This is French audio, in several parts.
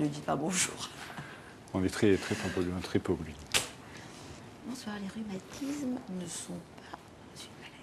Ne dites pas bonjour. On est très poli. Bonsoir, les rhumatismes ne sont pas une maladie.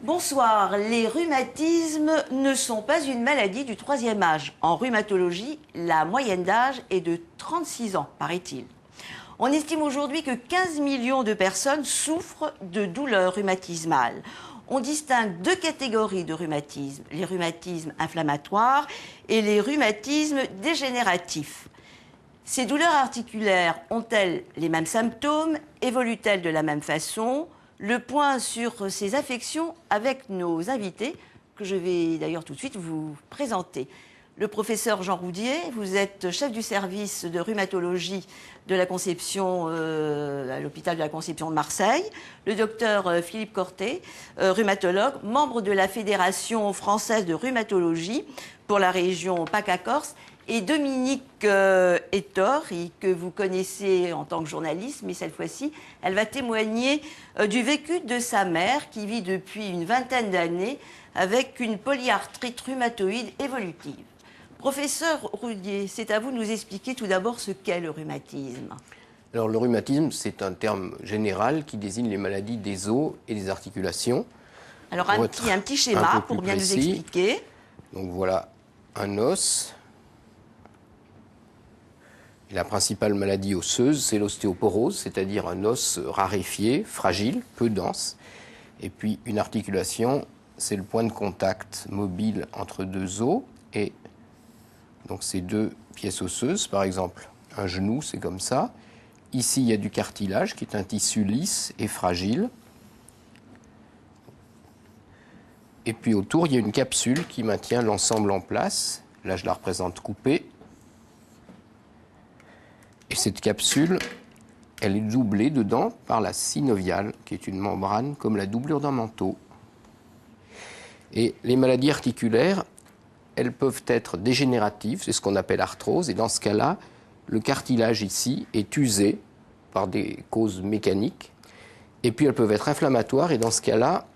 Bonsoir, les rhumatismes ne sont pas une maladie du troisième âge. En rhumatologie, la moyenne d'âge est de 36 ans, paraît-il. On estime aujourd'hui que 15 millions de personnes souffrent de douleurs rhumatismales. On distingue deux catégories de rhumatismes, les rhumatismes inflammatoires et les rhumatismes dégénératifs. Ces douleurs articulaires ont-elles les mêmes symptômes? Évoluent-elles de la même façon? Le point sur ces affections avec nos invités, que je vais d'ailleurs tout de suite vous présenter. Le professeur Jean Roudier, vous êtes chef du service de rhumatologie de la Conception, à l'hôpital de la Conception de Marseille. Le docteur Philippe Cortet, rhumatologue, membre de la Fédération française de rhumatologie pour la région PACA-Corse. Et Dominique Hétor, que vous connaissez en tant que journaliste, mais cette fois-ci, elle va témoigner du vécu de sa mère qui vit depuis une vingtaine d'années avec une polyarthrite rhumatoïde évolutive. Professeur Roudier, c'est à vous de nous expliquer tout d'abord ce qu'est le rhumatisme. Alors le rhumatisme, c'est un terme général qui désigne les maladies des os et des articulations. Alors un petit schéma pour bien nous expliquer. Donc voilà un os. Et la principale maladie osseuse, c'est l'ostéoporose, c'est-à-dire un os raréfié, fragile, peu dense. Et puis une articulation, c'est le point de contact mobile entre deux os et donc ces deux pièces osseuses. Par exemple, un genou, c'est comme ça. Ici, il y a du cartilage qui est un tissu lisse et fragile. Et puis autour, il y a une capsule qui maintient l'ensemble en place. Là, je la représente coupée. Et cette capsule, elle est doublée dedans par la synoviale, qui est une membrane comme la doublure d'un manteau. Et les maladies articulaires, elles peuvent être dégénératives, c'est ce qu'on appelle arthrose. Et dans ce cas-là, le cartilage ici est usé par des causes mécaniques. Et puis elles peuvent être inflammatoires. Et dans ce cas-là,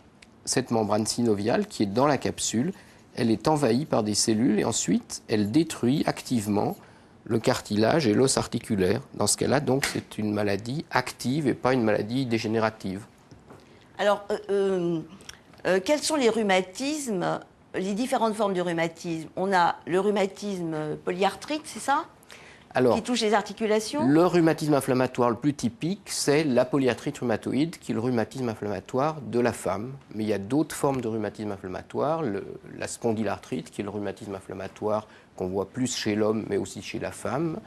cette membrane synoviale qui est dans la capsule, elle est envahie par des cellules et ensuite elle détruit activement le cartilage et l'os articulaire. Dans ce cas-là, donc, c'est une maladie active et pas une maladie dégénérative. Alors, quels sont les rhumatismes, les différentes formes de rhumatisme? On a le rhumatisme polyarthrite, c'est ça? Alors, qui touche les articulations? Le rhumatisme inflammatoire le plus typique, c'est la polyarthrite rhumatoïde, qui est le rhumatisme inflammatoire de la femme. Mais il y a d'autres formes de rhumatisme inflammatoire, la spondylarthrite, qui est le rhumatisme inflammatoire qu'on voit plus chez l'homme, mais aussi chez la femme.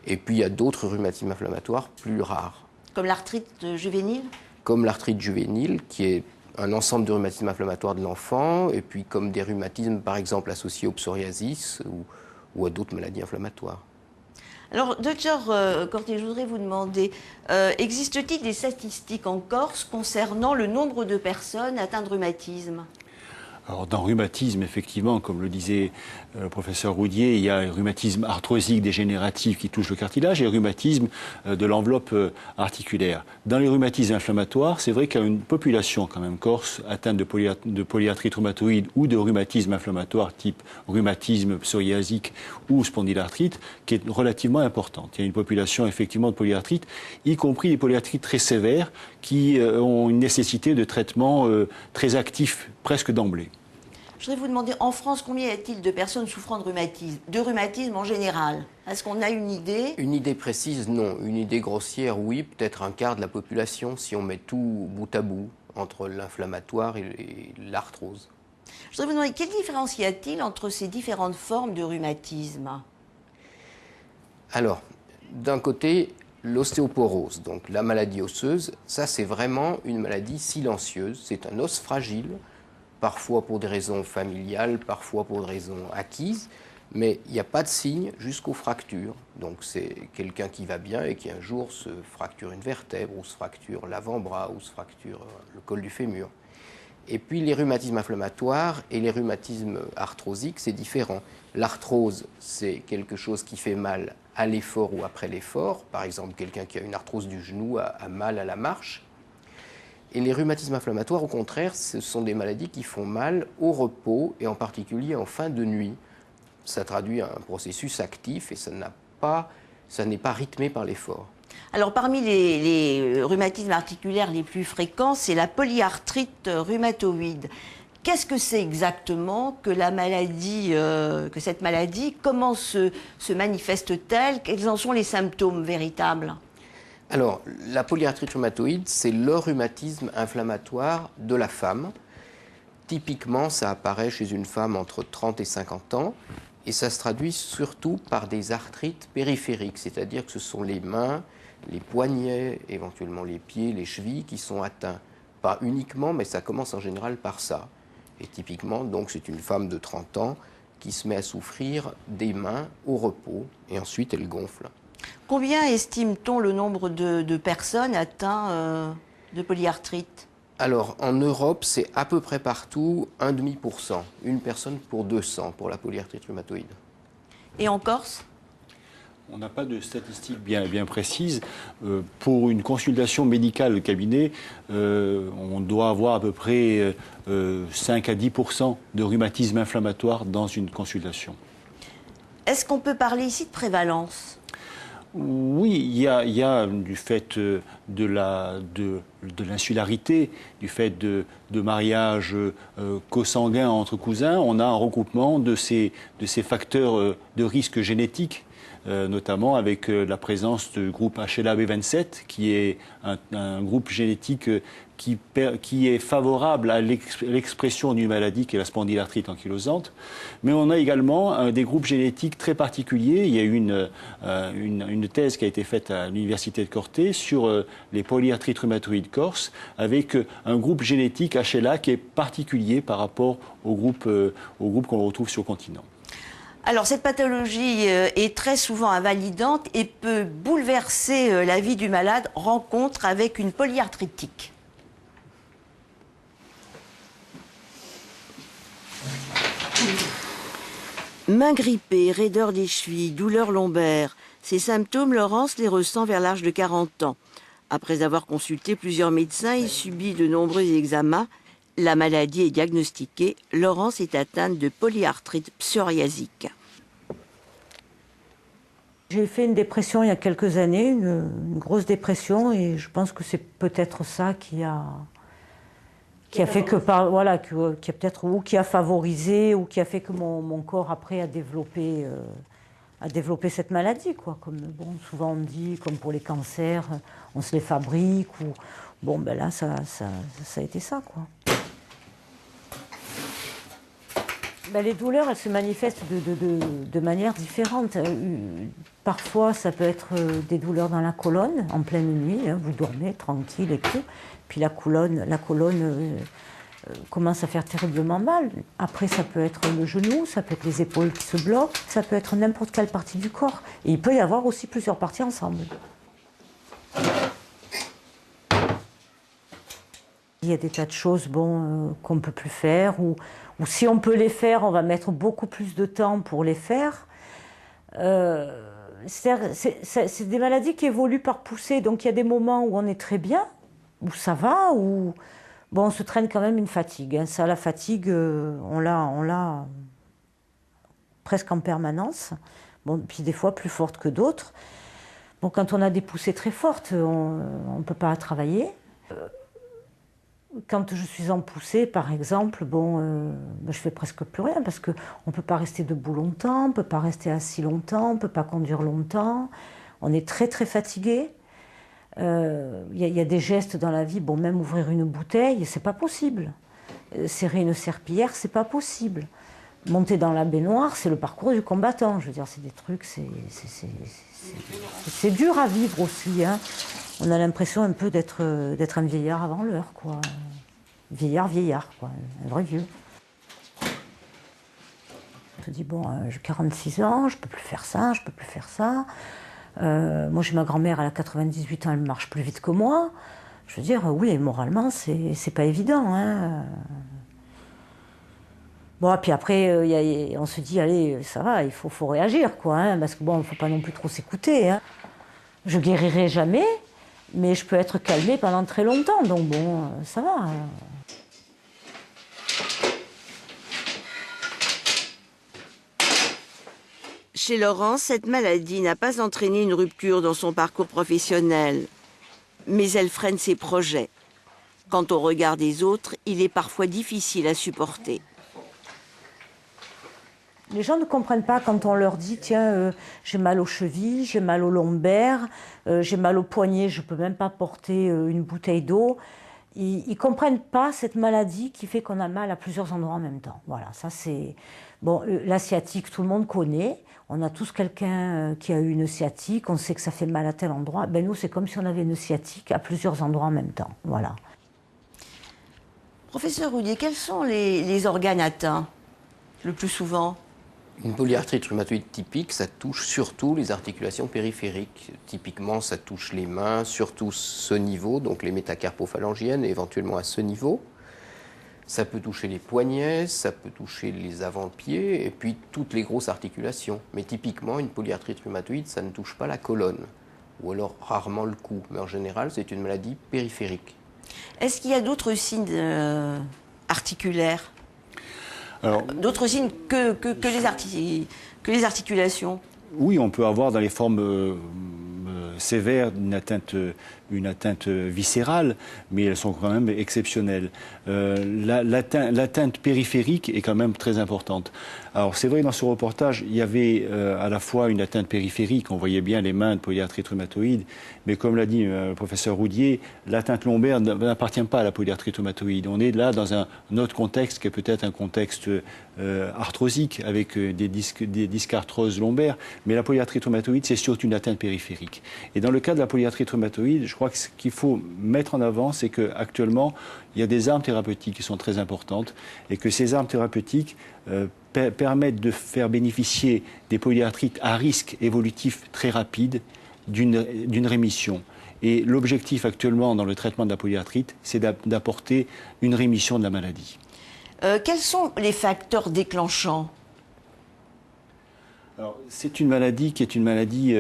Et puis il y a d'autres rhumatismes inflammatoires plus rares. Comme l'arthrite juvénile? Comme l'arthrite juvénile, qui est un ensemble de rhumatismes inflammatoires de l'enfant, et puis comme des rhumatismes, par exemple, associés au psoriasis ou à d'autres maladies inflammatoires. Alors, docteur Cortet, je voudrais vous demander, existe-t-il des statistiques en Corse concernant le nombre de personnes atteintes de rhumatisme? Alors, dans rhumatisme, effectivement, comme le disait le professeur Roudier, il y a un rhumatisme arthrosique dégénératif qui touche le cartilage et le rhumatisme de l'enveloppe articulaire. Dans les rhumatismes inflammatoires, c'est vrai qu'il y a une population quand même corse atteinte de polyarthrite rhumatoïde ou de rhumatisme inflammatoire type rhumatisme psoriasique ou spondylarthrite qui est relativement importante. Il y a une population effectivement de polyarthrite, y compris des polyarthrites très sévères qui ont une nécessité de traitement très actif presque d'emblée. Je voudrais vous demander, en France, combien y a-t-il de personnes souffrant de rhumatisme en général? Est-ce qu'on a une idée? Une idée précise, non. Une idée grossière, oui. Peut-être un quart de la population, si on met tout bout à bout, entre l'inflammatoire et l'arthrose. Je voudrais vous demander, quelle différence y a-t-il entre ces différentes formes de rhumatisme? Alors, d'un côté, L'ostéoporose, donc la maladie osseuse, ça c'est vraiment une maladie silencieuse. C'est un os fragile, parfois pour des raisons familiales, parfois pour des raisons acquises, mais il n'y a pas de signe jusqu'aux fractures. Donc c'est quelqu'un qui va bien et qui un jour se fracture une vertèbre, ou se fracture l'avant-bras, ou se fracture le col du fémur. Et puis les rhumatismes inflammatoires et les rhumatismes arthrosiques, c'est différent. L'arthrose, c'est quelque chose qui fait mal à l'effort ou après l'effort. Par exemple, quelqu'un qui a une arthrose du genou a mal à la marche. Et les rhumatismes inflammatoires, au contraire, ce sont des maladies qui font mal au repos et en particulier en fin de nuit. Ça traduit un processus actif et ça n'est pas rythmé par l'effort. Alors, parmi les rhumatismes articulaires les plus fréquents, c'est la polyarthrite rhumatoïde. Qu'est-ce que c'est exactement que cette maladie? Comment se manifeste-t-elle? Quels en sont les symptômes véritables? Alors, la polyarthrite rhumatoïde, c'est le rhumatisme inflammatoire de la femme. Typiquement, ça apparaît chez une femme entre 30 et 50 ans. Et ça se traduit surtout par des arthrites périphériques, c'est-à-dire que ce sont les mains, les poignets, éventuellement les pieds, les chevilles qui sont atteints. Pas uniquement, mais ça commence en général par ça. Et typiquement, donc, c'est une femme de 30 ans qui se met à souffrir des mains au repos et ensuite elle gonfle. Combien estime-t-on le nombre de personnes atteintes de polyarthrite? Alors, en Europe, c'est à peu près partout 1,5%. Une personne pour 200 pour la polyarthrite rhumatoïde. Et en Corse? On n'a pas de statistiques bien précises. Pour une consultation médicale de cabinet, on doit avoir à peu près 5 à 10% de rhumatisme inflammatoire dans une consultation. Est-ce qu'on peut parler ici de prévalence? Oui, il y a du fait de l'insularité, du fait de mariages consanguins entre cousins, on a un regroupement de ces facteurs de risque génétique, notamment avec la présence du groupe HLA-B27, qui est un groupe génétique qui est favorable à l'expression d'une maladie qui est la spondylarthrite ankylosante. Mais on a également des groupes génétiques très particuliers. Il y a eu une thèse qui a été faite à l'université de Corté sur les polyarthrites rhumatoïdes corses, avec un groupe génétique HLA qui est particulier par rapport au groupe qu'on retrouve sur le continent. Alors, cette pathologie est très souvent invalidante et peut bouleverser la vie du malade. Rencontre avec une polyarthritique. Mains grippées, raideur des chevilles, douleurs lombaires. Ces symptômes, Laurence les ressent vers l'âge de 40 ans. Après avoir consulté plusieurs médecins et subi de nombreux examens, la maladie est diagnostiquée. Laurence est atteinte de polyarthrite psoriasique. J'ai fait une dépression il y a quelques années, une grosse dépression, et je pense que c'est peut-être ça qui a fait que, voilà, qui a peut-être, ou qui a favorisé, ou qui a fait que mon corps après a développé cette maladie, quoi. Comme bon, souvent on dit, comme pour les cancers, on se les fabrique, ou bon, ben là ça a été ça, quoi. Ben, les douleurs, elles se manifestent de manière différente. Parfois, ça peut être des douleurs dans la colonne, en pleine nuit, hein, vous dormez tranquille et tout. Puis la colonne commence à faire terriblement mal. Après, ça peut être le genou, ça peut être les épaules qui se bloquent, ça peut être n'importe quelle partie du corps. Et il peut y avoir aussi plusieurs parties ensemble. Il y a des tas de choses qu'on ne peut plus faire, ou si on peut les faire, on va mettre beaucoup plus de temps pour les faire. C'est des maladies qui évoluent par poussée, donc il y a des moments où on est très bien, où ça va, où bon, on se traîne quand même une fatigue. Hein. Ça, la fatigue, on l'a presque en permanence. Bon, puis des fois plus forte que d'autres. Bon, quand on a des poussées très fortes, on ne peut pas travailler. Quand je suis en poussée, par exemple, je fais presque plus rien parce qu'on ne peut pas rester debout longtemps, on ne peut pas rester assis longtemps, on ne peut pas conduire longtemps. On est très très fatigué. Il y a des gestes dans la vie, même ouvrir une bouteille, c'est pas possible. Serrer une serpillière, c'est pas possible. monter dans la baignoire, c'est le parcours du combattant. Je veux dire, c'est des trucs, c'est dur à vivre aussi. Hein. On a l'impression un peu d'être un vieillard avant l'heure, quoi. Vieillard, quoi. Un vrai vieux. On se dit, bon, j'ai 46 ans, je peux plus faire ça, je peux plus faire ça. Moi, j'ai ma grand-mère, elle a 98 ans, elle marche plus vite que moi. Je veux dire, oui, moralement, c'est pas évident, hein. Bon, puis après, on se dit, allez, ça va, il faut réagir, quoi, hein, parce que bon, il ne faut pas non plus trop s'écouter. Hein. Je guérirai jamais, mais je peux être calmée pendant très longtemps, donc bon, ça va. Chez Laurence, cette maladie n'a pas entraîné une rupture dans son parcours professionnel, mais elle freine ses projets. Quant au regard des autres, il est parfois difficile à supporter. Les gens ne comprennent pas quand on leur dit, tiens, j'ai mal aux chevilles, j'ai mal aux lombaires, j'ai mal au poignet, je ne peux même pas porter une bouteille d'eau. Ils ne comprennent pas cette maladie qui fait qu'on a mal à plusieurs endroits en même temps. Voilà, ça c'est... Bon, la sciatique, tout le monde connaît. On a tous quelqu'un qui a eu une sciatique, on sait que ça fait mal à tel endroit. Ben nous, c'est comme si on avait une sciatique à plusieurs endroits en même temps. Voilà. Professeur Roudier, quels sont les organes atteints le plus souvent? Une polyarthrite rhumatoïde typique, ça touche surtout les articulations périphériques. Typiquement, ça touche les mains, surtout ce niveau, donc les métacarpophalangiennes, éventuellement à ce niveau. Ça peut toucher les poignets, ça peut toucher les avant-pieds, et puis toutes les grosses articulations. Mais typiquement, une polyarthrite rhumatoïde, ça ne touche pas la colonne, ou alors rarement le cou. Mais en général, c'est une maladie périphérique. Est-ce qu'il y a d'autres signes articulaires? D'autres signes que les articulations? Oui, on peut avoir dans les formes sévères une atteinte viscérale, mais elles sont quand même exceptionnelles. L'atteinte périphérique est quand même très importante. Alors c'est vrai, dans ce reportage, il y avait à la fois une atteinte périphérique, on voyait bien les mains de polyarthrite rhumatoïde, mais comme l'a dit le professeur Roudier, l'atteinte lombaire n'appartient pas à la polyarthrite rhumatoïde. On est là dans un autre contexte qui est peut-être un contexte arthrosique avec des disques arthroses lombaires, mais la polyarthrite rhumatoïde, c'est surtout une atteinte périphérique. Et dans le cas de la polyarthrite rhumatoïde, je crois que ce qu'il faut mettre en avant, c'est qu'actuellement, il y a des armes thérapeutiques qui sont très importantes et que ces armes thérapeutiques permettent de faire bénéficier des polyarthrites à risque évolutif très rapide d'une rémission. Et l'objectif actuellement dans le traitement de la polyarthrite, c'est d'apporter une rémission de la maladie. Quels sont les facteurs déclenchants? Alors, c'est une maladie qui est une maladie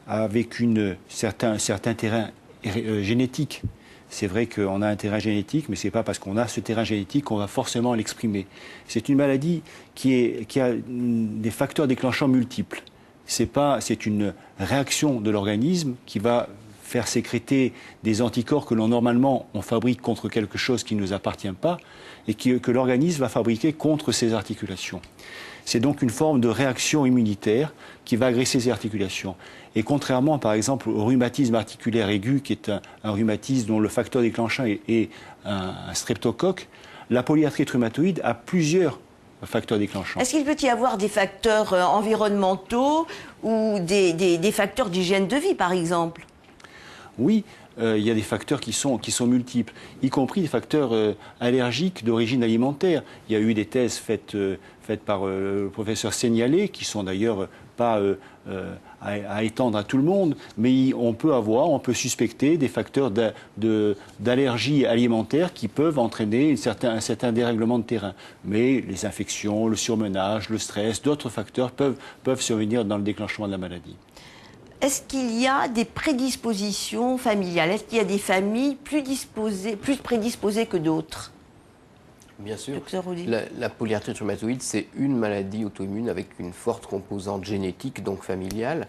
avec un certain terrain génétique. C'est vrai qu'on a un terrain génétique, mais ce n'est pas parce qu'on a ce terrain génétique qu'on va forcément l'exprimer. C'est une maladie qui a des facteurs déclenchants multiples. C'est une réaction de l'organisme qui va faire sécréter des anticorps que normalement on fabrique contre quelque chose qui ne nous appartient pas et que l'organisme va fabriquer contre ses articulations. C'est donc une forme de réaction immunitaire qui va agresser ces articulations. Et contrairement, par exemple, au rhumatisme articulaire aigu, qui est un rhumatisme dont le facteur déclenchant est un streptocoque, la polyarthrite rhumatoïde a plusieurs facteurs déclenchants. Est-ce qu'il peut y avoir des facteurs environnementaux ou des facteurs d'hygiène de vie, par exemple? Oui, il y a des facteurs qui sont multiples, y compris des facteurs allergiques d'origine alimentaire. Il y a eu des thèses faites par le professeur Seignalé, qui sont d'ailleurs pas à étendre à tout le monde, mais on peut suspecter des facteurs d'allergie alimentaire qui peuvent entraîner un certain dérèglement de terrain. Mais les infections, le surmenage, le stress, d'autres facteurs peuvent survenir dans le déclenchement de la maladie. Est-ce qu'il y a des prédispositions familiales? Est-ce qu'il y a des familles plus prédisposées que d'autres? Bien sûr. La polyarthrite rhumatoïde, c'est une maladie auto-immune avec une forte composante génétique, donc familiale.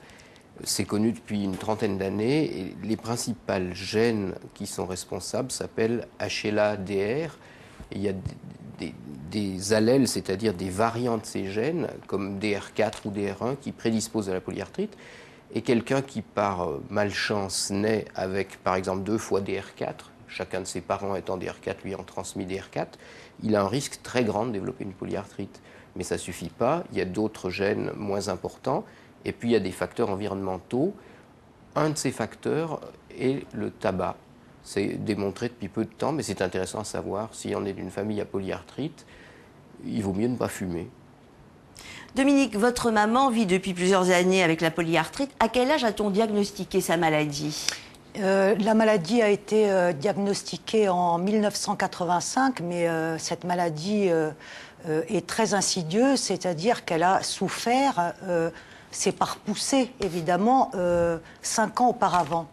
C'est connu depuis une trentaine d'années et les principales gènes qui sont responsables s'appellent HLA-DR. Il y a des allèles, c'est-à-dire des variants de ces gènes, comme DR4 ou DR1, qui prédisposent à la polyarthrite. Et quelqu'un qui, par malchance, naît avec, par exemple, 2 fois DR4, chacun de ses parents étant DR4, lui en transmis DR4, il a un risque très grand de développer une polyarthrite. mais ça ne suffit pas. Il y a d'autres gènes moins importants. Et puis, il y a des facteurs environnementaux. Un de ces facteurs est le tabac. C'est démontré depuis peu de temps, mais c'est intéressant à savoir. Si on est d'une famille à polyarthrite, il vaut mieux ne pas fumer. Dominique, votre maman vit depuis plusieurs années avec la polyarthrite. À quel âge a-t-on diagnostiqué sa maladie ? La maladie a été diagnostiquée en 1985, mais cette maladie est très insidieuse, c'est-à-dire qu'elle a souffert, c'est par poussée évidemment, 5 ans auparavant.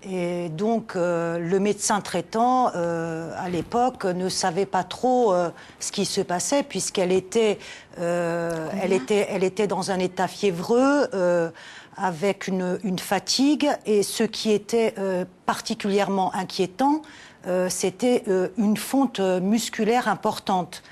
Et donc le médecin traitant à l'époque ne savait pas trop ce qui se passait puisqu'elle était, elle était dans un état fiévreux avec une fatigue, et ce qui était particulièrement inquiétant, c'était une fonte musculaire importante.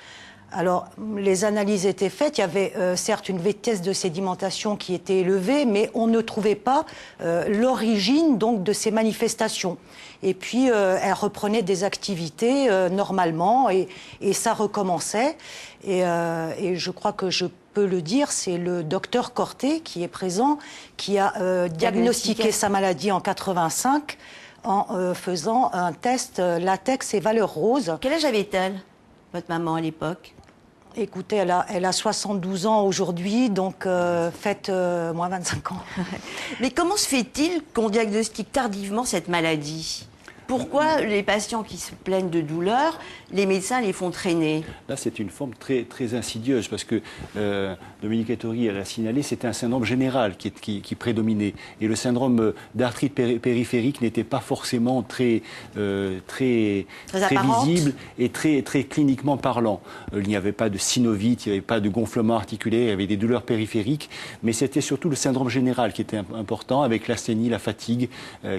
Alors, les analyses étaient faites, il y avait certes une vitesse de sédimentation qui était élevée, mais on ne trouvait pas l'origine donc de ces manifestations. Et puis, elle reprenait des activités normalement, et ça recommençait. Et je crois que je peux le dire, c'est le docteur Corté qui est présent, qui a diagnostiqué sa maladie en 85 en faisant un test latex et valeur rose. Quel âge avait-elle, votre maman, à l'époque ? Écoutez, elle a 72 ans aujourd'hui, donc faites moins 25 ans. Mais comment se fait-il qu'on diagnostique tardivement cette maladie ? Pourquoi les patients qui se plaignent de douleurs, les médecins les font traîner ? Là, c'est une forme très, très insidieuse parce que Dominique Ettori l'a signalé, c'était un syndrome général qui prédominait. Et le syndrome d'arthrite périphérique n'était pas forcément très visible et très cliniquement parlant. Il n'y avait pas de synovite, il n'y avait pas de gonflement articulaire, il y avait des douleurs périphériques, mais c'était surtout le syndrome général qui était important, avec l'asthénie, la fatigue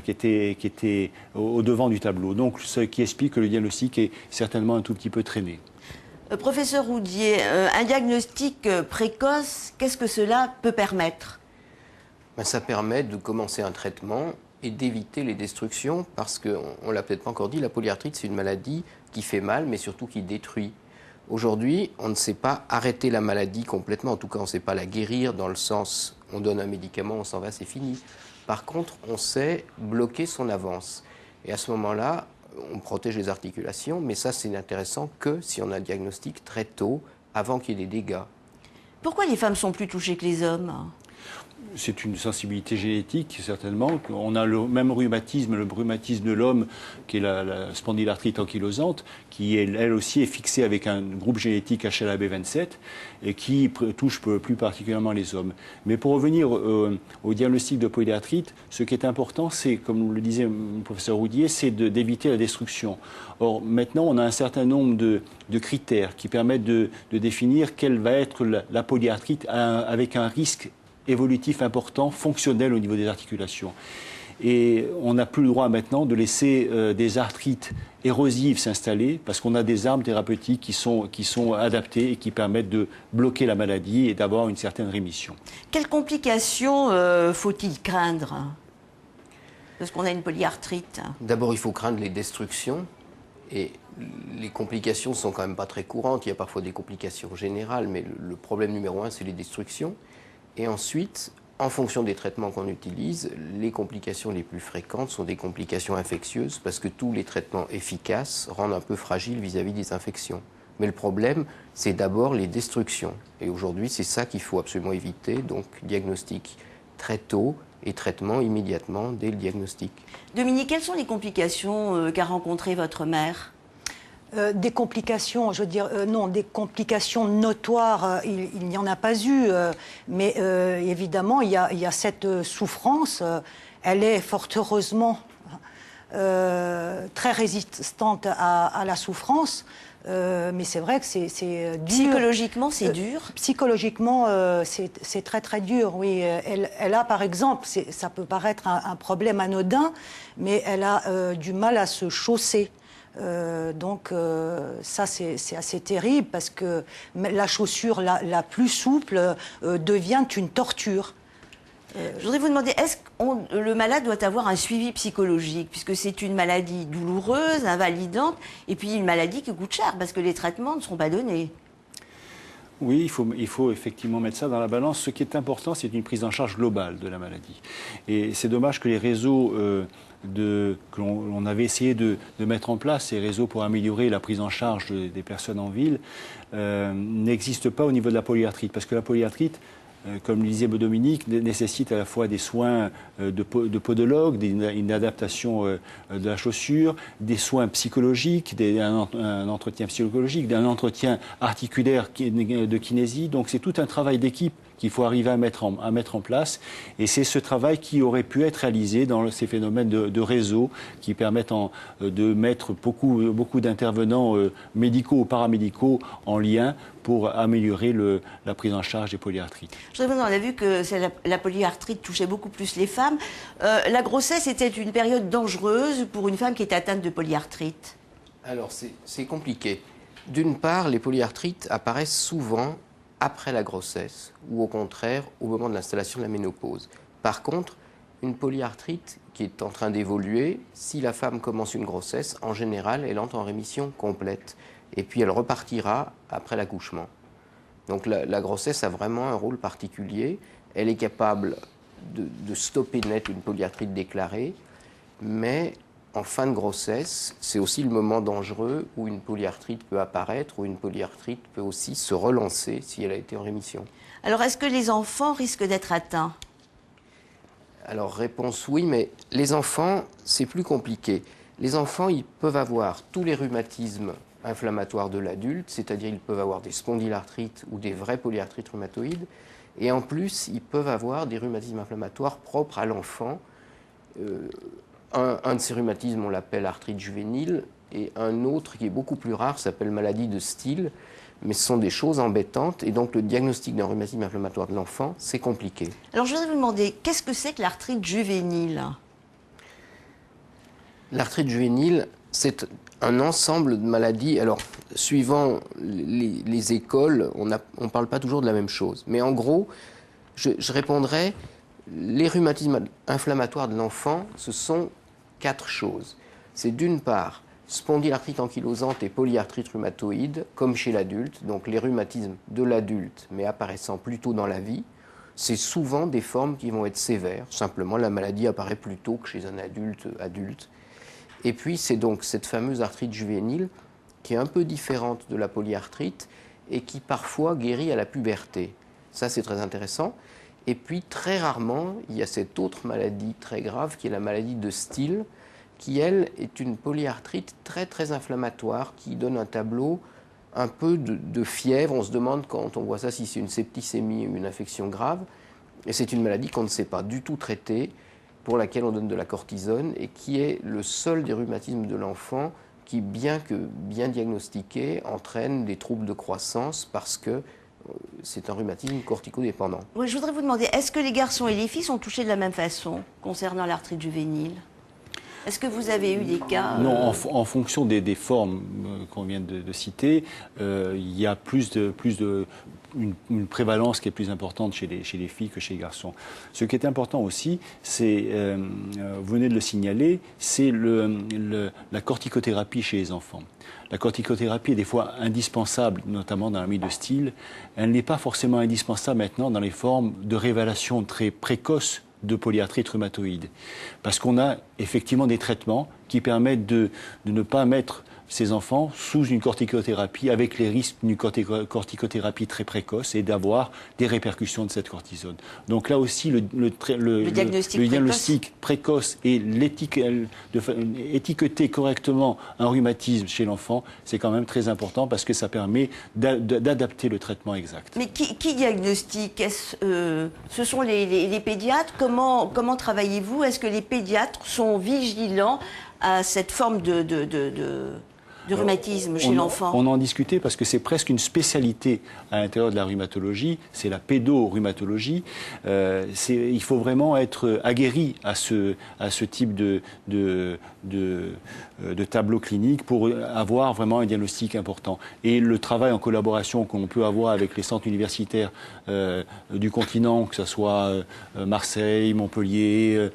qui était au devant du tableau. Donc, ce qui explique que le diagnostic est certainement un tout petit peu traîné. Professeur Roudier, un diagnostic précoce, qu'est-ce que cela peut permettre ? Ça permet de commencer un traitement et d'éviter les destructions, parce qu'on ne l'a peut-être pas encore dit, la polyarthrite, c'est une maladie qui fait mal, mais surtout qui détruit. Aujourd'hui, on ne sait pas arrêter la maladie complètement, en tout cas on ne sait pas la guérir dans le sens on donne un médicament, on s'en va, c'est fini. Par contre, on sait bloquer son avance. Et à ce moment-là, on protège les articulations, mais ça, c'est intéressant que si on a un diagnostic très tôt, avant qu'il y ait des dégâts. Pourquoi les femmes sont plus touchées que les hommes ? C'est une sensibilité génétique, certainement. On a le même rhumatisme, le rhumatisme de l'homme, qui est la spondylarthrite ankylosante, qui, elle aussi, est fixée avec un groupe génétique HLA-B27 et qui touche plus particulièrement les hommes. Mais pour revenir au diagnostic de polyarthrite, ce qui est important, c'est, comme le disait le professeur Roudier, c'est d'éviter la destruction. Or, maintenant, on a un certain nombre de critères qui permettent de définir quelle va être la polyarthrite avec un risque évolutif important, fonctionnel au niveau des articulations. Et on n'a plus le droit maintenant de laisser des arthrites érosives s'installer, parce qu'on a des armes thérapeutiques qui sont adaptées et qui permettent de bloquer la maladie et d'avoir une certaine rémission. Quelles complications faut-il craindre parce qu'on a une polyarthrite? D'abord, il faut craindre les destructions. Et les complications ne sont quand même pas très courantes. Il y a parfois des complications générales, mais le problème numéro 1, c'est les destructions. Et ensuite, en fonction des traitements qu'on utilise, les complications les plus fréquentes sont des complications infectieuses, parce que tous les traitements efficaces rendent un peu fragiles vis-à-vis des infections. Mais le problème, c'est d'abord les destructions. Et aujourd'hui, c'est ça qu'il faut absolument éviter. Donc, diagnostic très tôt et traitement immédiatement dès le diagnostic. Dominique, quelles sont les complications qu'a rencontrées votre mère? Des complications, je veux dire, non, des complications notoires, il n'y en a pas eu. Mais évidemment, il y a cette souffrance. Elle est fort heureusement très résistante à la souffrance. Mais c'est vrai que c'est dur. Psychologiquement, c'est dur? Psychologiquement, c'est très très dur, oui. Elle a, par exemple, ça peut paraître un problème anodin, mais elle a du mal à se chausser. Donc ça, c'est assez terrible, parce que la chaussure la plus souple devient une torture. Je voudrais vous demander, est-ce que le malade doit avoir un suivi psychologique, puisque c'est une maladie douloureuse, invalidante, et puis une maladie qui coûte cher, parce que les traitements ne seront pas donnés? Oui, il faut effectivement mettre ça dans la balance. Ce qui est important, c'est une prise en charge globale de la maladie. Et c'est dommage que les réseaux qu'on avait essayé de mettre en place, ces réseaux pour améliorer la prise en charge des personnes en ville, n'existent pas au niveau de la polyarthrite. Parce que la polyarthrite, comme le disait Dominique, nécessite à la fois des soins de podologue, une adaptation de la chaussure, des soins psychologiques, un entretien psychologique, un entretien articulaire de kinésie. Donc c'est tout un travail d'équipe qu'il faut arriver à mettre en place. Et c'est ce travail qui aurait pu être réalisé dans ces phénomènes de réseau qui permettent de mettre beaucoup d'intervenants médicaux ou paramédicaux en lien pour améliorer la prise en charge des polyarthrites. On a vu que la polyarthrite touchait beaucoup plus les femmes. La grossesse était une période dangereuse pour une femme qui est atteinte de polyarthrite. Alors c'est compliqué. D'une part, les polyarthrites apparaissent souvent après la grossesse ou au contraire au moment de l'installation de la ménopause. Par contre, une polyarthrite qui est en train d'évoluer, si la femme commence une grossesse, en général, elle entre en rémission complète. Et puis elle repartira après l'accouchement. Donc la grossesse a vraiment un rôle particulier. Elle est capable de stopper net une polyarthrite déclarée, mais en fin de grossesse, c'est aussi le moment dangereux où une polyarthrite peut apparaître, où une polyarthrite peut aussi se relancer si elle a été en rémission. Alors, est-ce que les enfants risquent d'être atteints? Alors, réponse oui, mais les enfants, c'est plus compliqué. Les enfants, ils peuvent avoir tous les rhumatismes inflammatoires de l'adulte, c'est-à-dire ils peuvent avoir des spondylarthrites ou des vraies polyarthrites rhumatoïdes, et en plus, ils peuvent avoir des rhumatismes inflammatoires propres à l'enfant. Un de ces rhumatismes, on l'appelle arthrite juvénile, et un autre qui est beaucoup plus rare s'appelle maladie de Still, mais ce sont des choses embêtantes, et donc le diagnostic d'un rhumatisme inflammatoire de l'enfant, c'est compliqué. Alors je voudrais vous demander, qu'est-ce que c'est que l'arthrite juvénile? L'arthrite juvénile, c'est un ensemble de maladies. Alors, suivant les écoles, on ne parle pas toujours de la même chose, mais en gros, je répondrais, les rhumatismes inflammatoires de l'enfant, ce sont 4 choses. C'est d'une part spondylarthrite ankylosante et polyarthrite rhumatoïde, comme chez l'adulte, donc les rhumatismes de l'adulte, mais apparaissant plus tôt dans la vie. C'est souvent des formes qui vont être sévères. Simplement, la maladie apparaît plus tôt que chez un adulte. Et puis, c'est donc cette fameuse arthrite juvénile qui est un peu différente de la polyarthrite et qui parfois guérit à la puberté. Ça, c'est très intéressant. Et puis, très rarement, il y a cette autre maladie très grave qui est la maladie de Still, qui, elle, est une polyarthrite très, très inflammatoire, qui donne un tableau un peu de fièvre. On se demande, quand on voit ça, si c'est une septicémie ou une infection grave. Et c'est une maladie qu'on ne sait pas du tout traiter, pour laquelle on donne de la cortisone, et qui est le seul des rhumatismes de l'enfant qui, bien que bien diagnostiqué, entraîne des troubles de croissance parce que c'est un rhumatisme corticodépendant. Oui, je voudrais vous demander, est-ce que les garçons et les filles sont touchés de la même façon concernant l'arthrite juvénile? Est-ce que vous avez eu des cas Non, en fonction des formes qu'on vient de citer, il y a une prévalence qui est plus importante chez les filles que chez les garçons. Ce qui est important aussi, c'est, vous venez de le signaler, c'est la corticothérapie chez les enfants. La corticothérapie est des fois indispensable, notamment dans la maladie de Still. Elle n'est pas forcément indispensable maintenant dans les formes de révélation très précoces de polyarthrite rhumatoïde. Parce qu'on a effectivement des traitements qui permettent de ne pas mettre ces enfants sous une corticothérapie avec les risques d'une corticothérapie très précoce et d'avoir des répercussions de cette cortisone. Donc là aussi, le diagnostic précoce et étiqueter correctement un rhumatisme chez l'enfant, c'est quand même très important parce que ça permet d'adapter le traitement exact. Mais qui diagnostique? Ce sont les pédiatres? Comment travaillez-vous? Est-ce que les pédiatres sont vigilants à cette forme de rhumatisme chez l'enfant? On en discutait parce que c'est presque une spécialité à l'intérieur de la rhumatologie, c'est la pédorhumatologie. Il faut vraiment être aguerri à ce type de tableau clinique pour avoir vraiment un diagnostic important. Et le travail en collaboration qu'on peut avoir avec les centres universitaires du continent, que ce soit Marseille, Montpellier,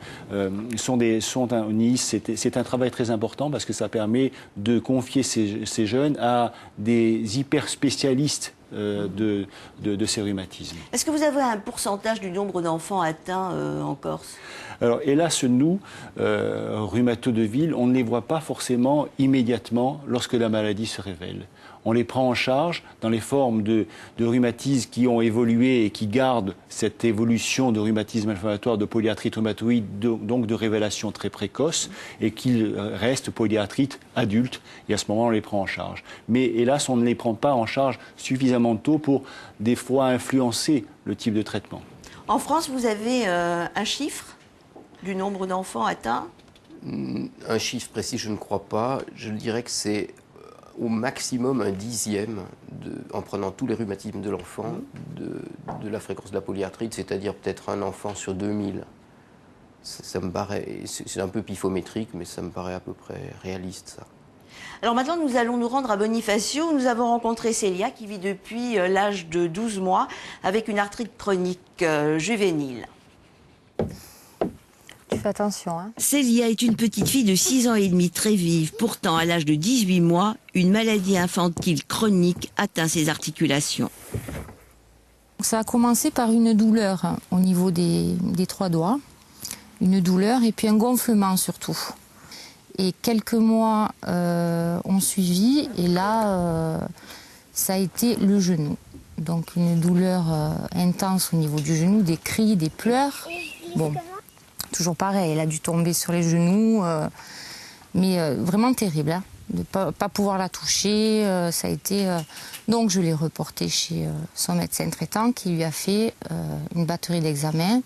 Nice, c'est un travail très important parce que ça permet de confier ces jeunes à des hyper spécialistes de ces rhumatismes. Est-ce que vous avez un pourcentage du nombre d'enfants atteints en Corse? Alors, hélas, nous, rhumatos de ville, on ne les voit pas forcément immédiatement lorsque la maladie se révèle. On les prend en charge dans les formes de rhumatisme qui ont évolué et qui gardent cette évolution de rhumatisme inflammatoire, de polyarthrite rhumatoïde, donc de révélation très précoce, et qu'ils restent polyarthrite adultes, et à ce moment on les prend en charge. Mais hélas, on ne les prend pas en charge suffisamment tôt pour des fois influencer le type de traitement. En France, vous avez un chiffre du nombre d'enfants atteints? Un chiffre précis, je ne crois pas. Je dirais que c'est au maximum un dixième, en prenant tous les rhumatismes de l'enfant, de la fréquence de la polyarthrite, c'est-à-dire peut-être un enfant sur 2000. Ça me paraît, c'est un peu pifométrique, mais ça me paraît à peu près réaliste, ça. Alors maintenant, nous allons nous rendre à Bonifacio, où nous avons rencontré Célia, qui vit depuis l'âge de 12 mois avec une arthrite chronique juvénile. Fais attention, hein. Célia est une petite fille de 6 ans et demi, très vive. Pourtant, à l'âge de 18 mois, une maladie infantile chronique atteint ses articulations. Ça a commencé par une douleur au niveau des 3 doigts. Une douleur et puis un gonflement surtout. Et quelques mois ont suivi et là, ça a été le genou. Donc une douleur intense au niveau du genou, des cris, des pleurs. Bon, toujours pareil, elle a dû tomber sur les genoux, mais vraiment terrible, hein, de ne pas pouvoir la toucher. Ça a été, donc je l'ai reportée chez son médecin traitant qui lui a fait une batterie d'examens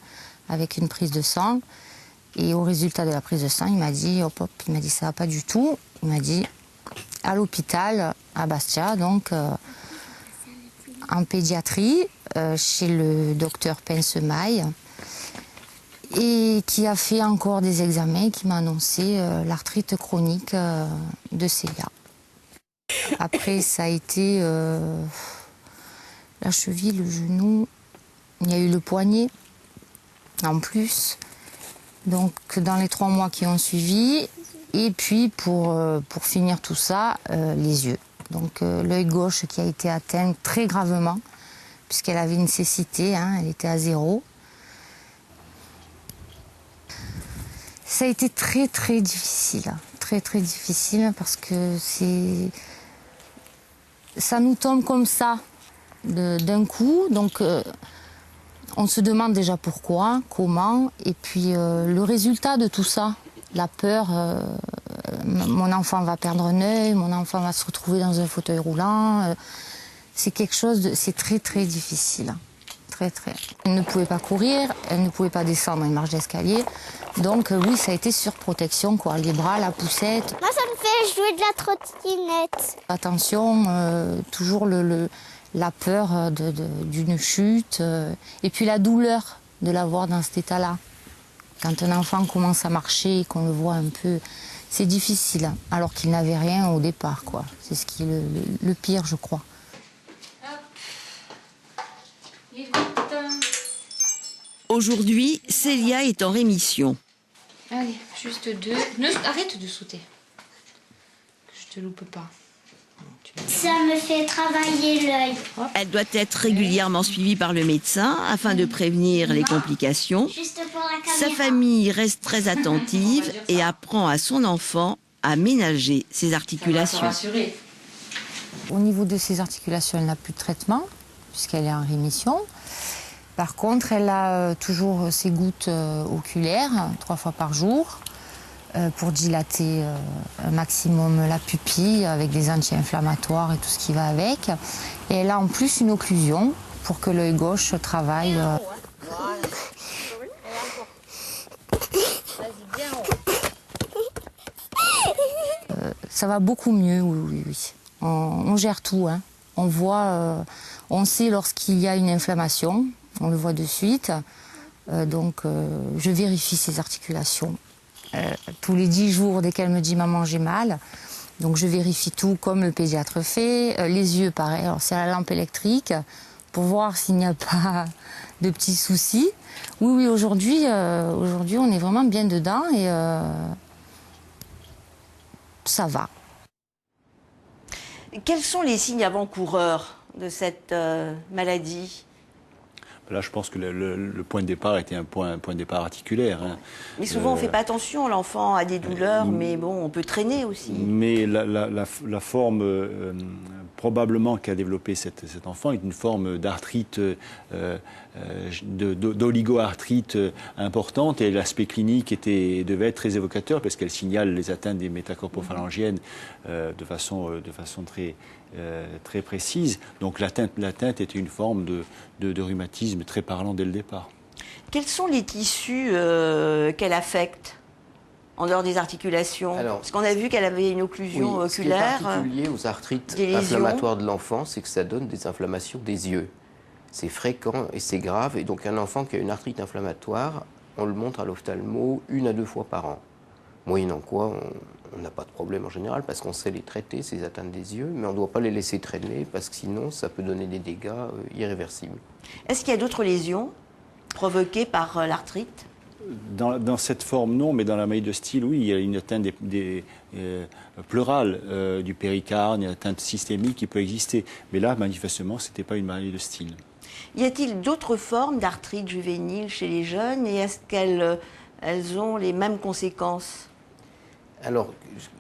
avec une prise de sang. Et au résultat de la prise de sang, il m'a dit, hop, hop, il m'a dit ça va pas du tout. Il m'a dit à l'hôpital, à Bastia, donc en pédiatrie, chez le docteur Pensemaille, et qui a fait encore des examens, qui m'a annoncé l'arthrite chronique de Célia. Après, ça a été la cheville, le genou, il y a eu le poignet en plus. Donc dans les 3 mois qui ont suivi, et puis pour finir tout ça, les yeux. Donc l'œil gauche qui a été atteint très gravement, puisqu'elle avait une cécité, hein, elle était à 0. Ça a été très très difficile, parce que ça nous tombe comme ça d'un coup, donc on se demande déjà pourquoi, comment, et puis le résultat de tout ça, la peur, mon enfant va perdre un œil, mon enfant va se retrouver dans un fauteuil roulant, c'est quelque chose c'est très très difficile. Très, très. Elle ne pouvait pas courir, elle ne pouvait pas descendre une marche d'escalier. Donc oui, ça a été surprotection, quoi. Les bras, la poussette. Moi, ça me fait jouer de la trottinette. Attention, toujours la peur d'une chute. Et puis la douleur de la voir dans cet état-là. Quand un enfant commence à marcher et qu'on le voit un peu, c'est difficile. Alors qu'il n'avait rien au départ, quoi. C'est ce qui est le pire, je crois. Aujourd'hui, Célia est en rémission. Allez, juste 2. Arrête de sauter. Je te loupe pas. Ça me fait travailler l'œil. Elle doit être régulièrement suivie par le médecin afin de prévenir les complications. Juste pour la Sa caméra. famille reste très attentive et apprend à son enfant à ménager ses articulations. Au niveau de ses articulations, elle n'a plus de traitement, puisqu'elle est en rémission. Par contre, elle a toujours ses gouttes oculaires, 3 fois par jour, pour dilater un maximum la pupille, avec des anti-inflammatoires et tout ce qui va avec. Et elle a en plus une occlusion, pour que l'œil gauche travaille. Ça va beaucoup mieux, oui. On gère tout, hein. On voit, on sait lorsqu'il y a une inflammation. On le voit de suite, donc je vérifie ses articulations. Tous les 10 jours, dès qu'elle me dit « maman, j'ai mal », donc je vérifie tout comme le pédiatre fait. Les yeux, pareil, alors c'est la lampe électrique, pour voir s'il n'y a pas de petits soucis. Oui, aujourd'hui, on est vraiment bien dedans et ça va. Quels sont les signes avant-coureurs de cette maladie? Là, je pense que le point de départ était un point de départ articulaire. Hein. Mais souvent, on ne fait pas attention. L'enfant a des douleurs, mais bon, on peut traîner aussi. Mais la forme probablement qu'a développé cet enfant est une forme d'arthrite, d'oligoarthrite importante. Et l'aspect clinique devait être très évocateur parce qu'elle signale les atteintes des métacarpophalangiennes de façon très précise. Donc l'atteinte était une forme de rhumatisme très parlant dès le départ. Quels sont les tissus qu'elle affecte en dehors des articulations? Parce qu'on a vu qu'elle avait une occlusion oculaire. Ce qui est particulier aux arthrites inflammatoires de l'enfant, c'est que ça donne des inflammations des yeux. C'est fréquent et c'est grave. Et donc un enfant qui a une arthrite inflammatoire, on le montre à l'ophtalmo 1 à 2 fois par an. Moyennant quoi, on n'a pas de problème en général parce qu'on sait les traiter, ces atteintes des yeux, mais on ne doit pas les laisser traîner parce que sinon ça peut donner des dégâts irréversibles. Est-ce qu'il y a d'autres lésions provoquées par l'arthrite? Dans cette forme, non, mais dans la maladie de Still, oui, il y a une atteinte pleurale du péricarde, une atteinte systémique qui peut exister. Mais là, manifestement, ce n'était pas une maladie de Still. Y a-t-il d'autres formes d'arthrite juvénile chez les jeunes et est-ce qu'elles ont les mêmes conséquences? Alors,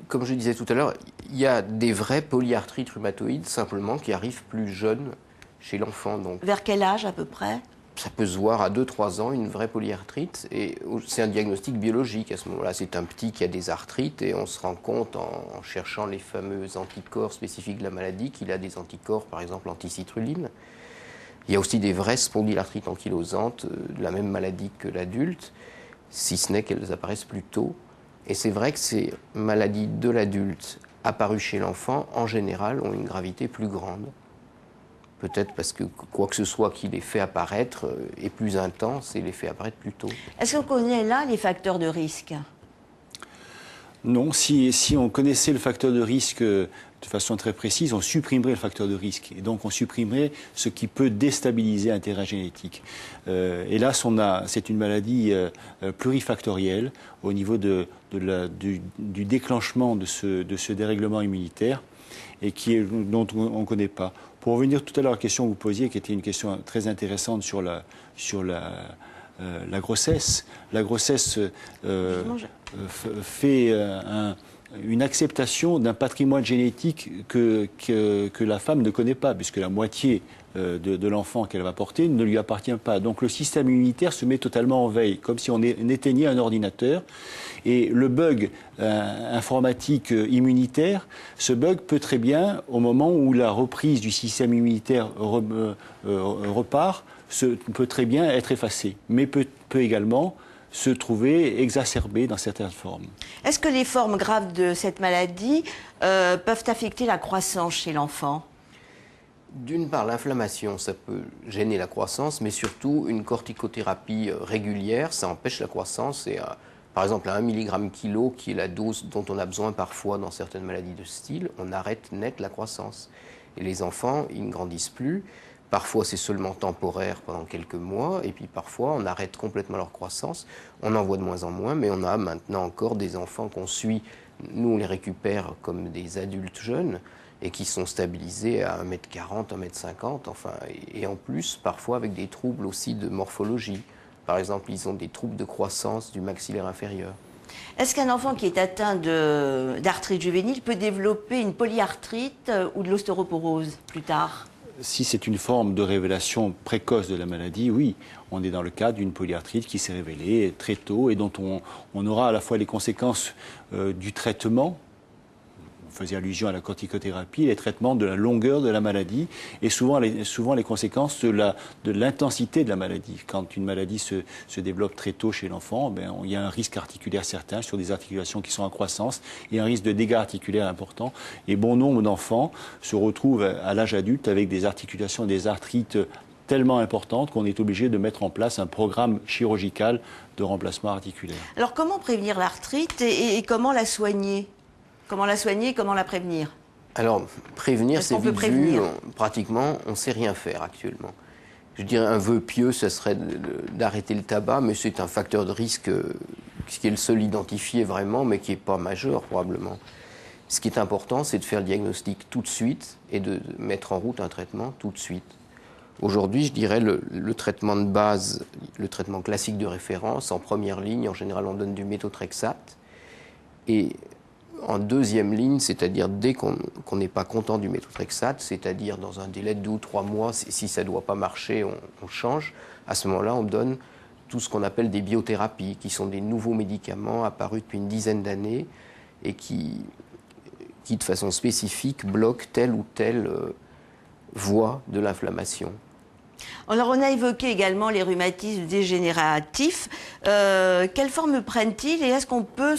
comme je disais tout à l'heure, il y a des vrais polyarthrites rhumatoïdes simplement qui arrivent plus jeunes chez l'enfant. Vers quel âge à peu près? Ça peut se voir à 2-3 ans, une vraie polyarthrite, et c'est un diagnostic biologique à ce moment-là. C'est un petit qui a des arthrites et on se rend compte en cherchant les fameux anticorps spécifiques de la maladie qu'il a des anticorps, par exemple anti-citrulline. Il y a aussi des vraies spondylarthrites ankylosantes de la même maladie que l'adulte, si ce n'est qu'elles apparaissent plus tôt. Et c'est vrai que ces maladies de l'adulte apparues chez l'enfant, en général, ont une gravité plus grande. Peut-être parce que quoi que ce soit qui les fait apparaître est plus intense et les fait apparaître plus tôt. Est-ce qu'on connaît là les facteurs de risque? Non, si on connaissait le facteur de risque de façon très précise, on supprimerait le facteur de risque. Et donc on supprimerait ce qui peut déstabiliser un terrain génétique. Hélas, c'est une maladie plurifactorielle au niveau du déclenchement de ce dérèglement immunitaire et dont on ne connaît pas. Pour revenir tout à l'heure à la question que vous posiez, qui était une question très intéressante sur la grossesse. La grossesse fait une acceptation d'un patrimoine génétique que la femme ne connaît pas, puisque la moitié de l'enfant qu'elle va porter ne lui appartient pas. Donc le système immunitaire se met totalement en veille, comme si on éteignait un ordinateur. Et le bug informatique immunitaire, ce bug peut très bien, au moment où la reprise du système immunitaire repart, peut très bien être effacé, mais peut également se trouver exacerbé dans certaines formes. Est-ce que les formes graves de cette maladie peuvent affecter la croissance chez l'enfant? D'une part, l'inflammation, ça peut gêner la croissance, mais surtout une corticothérapie régulière, ça empêche la croissance. Et par exemple, à 1 mg/kg, qui est la dose dont on a besoin parfois dans certaines maladies de Still, on arrête net la croissance. Et les enfants, ils ne grandissent plus. Parfois, c'est seulement temporaire pendant quelques mois, et puis parfois, on arrête complètement leur croissance. On en voit de moins en moins, mais on a maintenant encore des enfants qu'on suit. Nous, on les récupère comme des adultes jeunes, et qui sont stabilisés à 1m40, 1m50, enfin, et en plus, parfois avec des troubles aussi de morphologie. Par exemple, ils ont des troubles de croissance du maxillaire inférieur. Est-ce qu'un enfant qui est atteint d'arthrite juvénile peut développer une polyarthrite ou de l'ostéoporose plus tard? Si c'est une forme de révélation précoce de la maladie, oui, on est dans le cadre d'une polyarthrite qui s'est révélée très tôt et dont on aura à la fois les conséquences du traitement. On faisait allusion à la corticothérapie, les traitements de la longueur de la maladie et souvent les conséquences de l'intensité de la maladie. Quand une maladie se développe très tôt chez l'enfant, il y a un risque articulaire certain sur des articulations qui sont en croissance et un risque de dégâts articulaires important. Et bon nombre d'enfants se retrouvent à l'âge adulte avec des articulations et des arthrites tellement importantes qu'on est obligé de mettre en place un programme chirurgical de remplacement articulaire. Alors comment prévenir l'arthrite et comment la soigner? Comment la soigner, comment la prévenir? Alors, prévenir, c'est vite vu. Pratiquement, on ne sait rien faire actuellement. Je dirais un vœu pieux, ce serait d'arrêter le tabac, mais c'est un facteur de risque qui est le seul identifié vraiment, mais qui n'est pas majeur probablement. Ce qui est important, c'est de faire le diagnostic tout de suite et de mettre en route un traitement tout de suite. Aujourd'hui, je dirais le traitement de base, le traitement classique de référence, en première ligne, en général, on donne du méthotrexate. Et en deuxième ligne, c'est-à-dire dès qu'on n'est pas content du méthotrexate, c'est-à-dire dans un délai de 2 ou 3 mois, si ça ne doit pas marcher, on change. À ce moment-là, on donne tout ce qu'on appelle des biothérapies, qui sont des nouveaux médicaments apparus depuis une dizaine d'années et qui, de façon spécifique, bloquent telle ou telle voie de l'inflammation. Alors, on a évoqué également les rhumatismes dégénératifs. Quelle forme prennent-ils et est-ce qu'on peut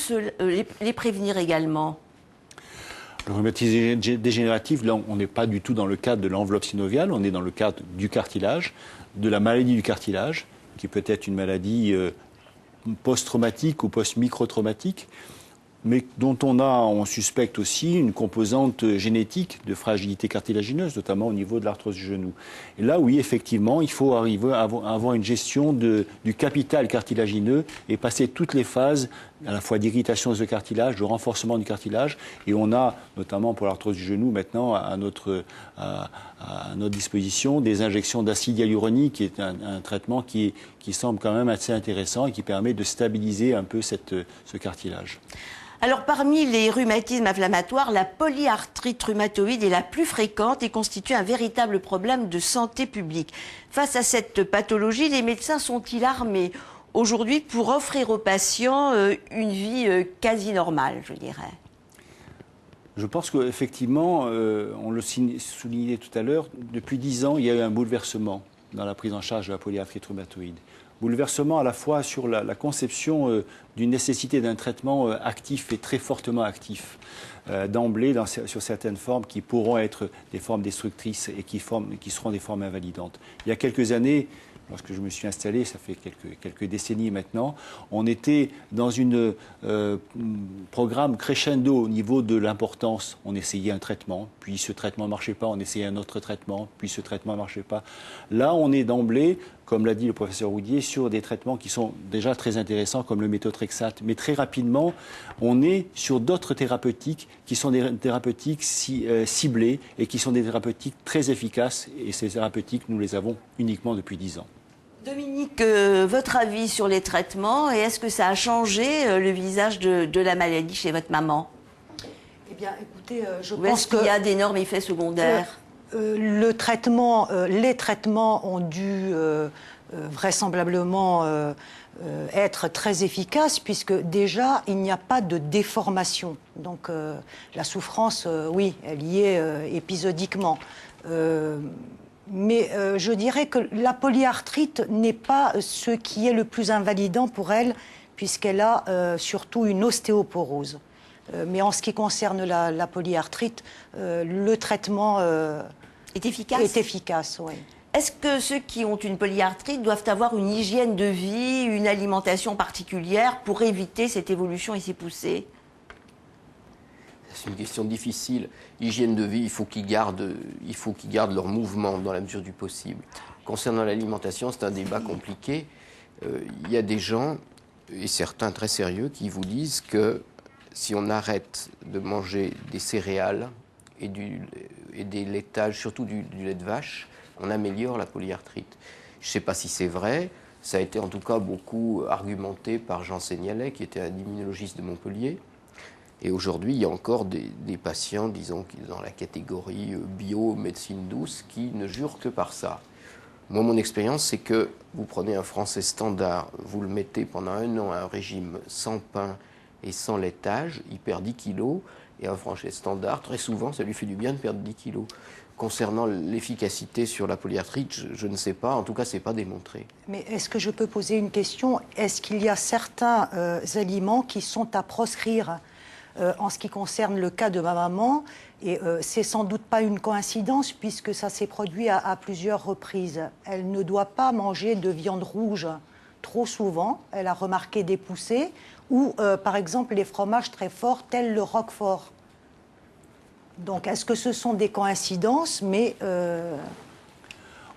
les prévenir également? Le rhumatisme dégénératif, là, on n'est pas du tout dans le cadre de l'enveloppe synoviale, on est dans le cadre du cartilage, de la maladie du cartilage, qui peut être une maladie post-traumatique ou post-microtraumatique, mais dont on suspecte aussi une composante génétique de fragilité cartilagineuse, notamment au niveau de l'arthrose du genou. Et là, oui, effectivement, il faut arriver à avoir une gestion du capital cartilagineux et passer toutes les phases, à la fois d'irritation de ce cartilage, de renforcement du cartilage. Et on a, notamment pour l'arthrose du genou, maintenant à notre disposition, des injections d'acide hyaluronique, qui est un traitement qui semble quand même assez intéressant et qui permet de stabiliser un peu ce cartilage. Alors, parmi les rhumatismes inflammatoires, la polyarthrite rhumatoïde est la plus fréquente et constitue un véritable problème de santé publique. Face à cette pathologie, les médecins sont-ils armés aujourd'hui pour offrir aux patients une vie quasi normale, je dirais? Je pense qu'effectivement, on le soulignait tout à l'heure, depuis 10 ans, il y a eu un bouleversement dans la prise en charge de la polyarthrite rhumatoïde. Bouleversement à la fois sur la conception d'une nécessité d'un traitement actif et très fortement actif, d'emblée sur certaines formes qui pourront être des formes destructrices et qui seront des formes invalidantes. Il y a quelques années, lorsque je me suis installé, ça fait quelques décennies maintenant, on était dans un programme crescendo au niveau de l'importance. On essayait un traitement, puis ce traitement ne marchait pas, on essayait un autre traitement, puis ce traitement ne marchait pas. Là, on est d'emblée, comme l'a dit le professeur Roudier, sur des traitements qui sont déjà très intéressants, comme le méthotrexate. Mais très rapidement, on est sur d'autres thérapeutiques qui sont des thérapeutiques ciblées et qui sont des thérapeutiques très efficaces. Et ces thérapeutiques, nous les avons uniquement depuis 10 ans. Dominique, votre avis sur les traitements et est-ce que ça a changé le visage de la maladie chez votre maman? Eh bien, écoutez, je Ou pense est-ce qu'il y a d'énormes effets secondaires? les traitements ont dû vraisemblablement être très efficaces puisque déjà il n'y a pas de déformation. Donc la souffrance, oui, elle y est épisodiquement. Mais je dirais que la polyarthrite n'est pas ce qui est le plus invalidant pour elle puisqu'elle a surtout une ostéoporose. Mais en ce qui concerne la polyarthrite, le traitement est efficace. Est efficace, oui. Est-ce que ceux qui ont une polyarthrite doivent avoir une hygiène de vie, une alimentation particulière pour éviter cette évolution et ces poussées? C'est une question difficile. Hygiène de vie, il faut qu'ils gardent leur mouvement dans la mesure du possible. Concernant l'alimentation, c'est un débat compliqué. Il y a des gens, et certains très sérieux, qui vous disent que si on arrête de manger des céréales et des laitages, surtout du lait de vache, on améliore la polyarthrite. Je ne sais pas si c'est vrai. Ça a été en tout cas beaucoup argumenté par Jean Seignalais, qui était un immunologiste de Montpellier. Et aujourd'hui, il y a encore des patients, disons, dans la catégorie bio, médecine douce, qui ne jurent que par ça. Moi, mon expérience, c'est que vous prenez un Français standard, vous le mettez pendant 1 an à un régime sans pain et sans laitage, il perd 10 kilos. Et un Français standard, très souvent, ça lui fait du bien de perdre 10 kilos. Concernant l'efficacité sur la polyarthrite, je ne sais pas. En tout cas, ce n'est pas démontré. Mais est-ce que je peux poser une question? Est-ce qu'il y a certains aliments qui sont à proscrire en ce qui concerne le cas de ma maman? Et c'est sans doute pas une coïncidence puisque ça s'est produit à plusieurs reprises. Elle ne doit pas manger de viande rouge trop souvent. Elle a remarqué des poussées ou, par exemple, les fromages très forts tels le roquefort. Donc, est-ce que ce sont des coïncidences? Mais